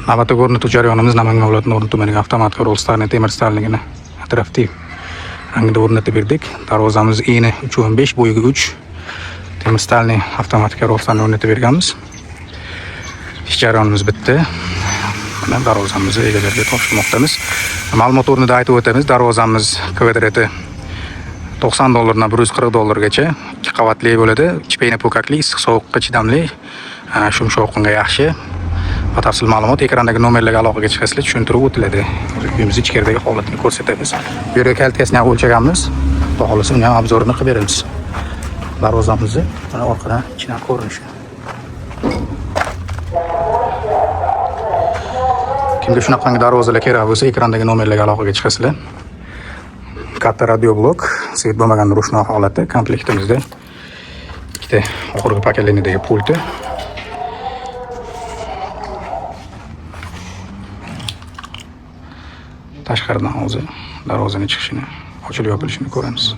Navbatdagi o'rnatuv jarayonimiz Namangan viloyatining O'rni tumaniga avtomat qurol starni temir stalligini interaktiv rangida o'rnatib berdik. Darvozamiz eni 3.15 bo'yiga 3 temir stalni avtomatik qurol starni o'rnatib berganmiz. Ish jarayonimiz bitdi. Mana darvozamizni egalariga topshirmoqdamiz. Ma'lumot o'rnida aytib o'tamiz, darvozamiz kvadrati $90 dan $140gacha 2 qavatli bo'ladi. Ichi peyna po'kakli, issiq sovuqqa chidamli, shumshoqqa yaxshi. Batafsil ma'lumot ekrandagi nomerlarga aloqaga chiqasizlar, tushuntirib o'tiladi. Uyimiz ichkaridagi holatini ko'rsatamiz. Bu yerga kaltakasini ham o'lchaganmiz. Xudo xolasa uni ham obzorini qilib beramiz. Darvozamizni mana orqadan ichidan ko'rinishi. Kimga shunaqangi darvozalar kerak bo'lsa, ekrandagi nomerlarga aloqaga chiqasizlar. Katta radio blok, svet bo'lmagan rushnoq holati, komplektimizda ikkita oxirgi paketlanidagi pulti. Tashqaridan hozir darvozaning chiqishini, ochilib yopilishini ko'ramiz.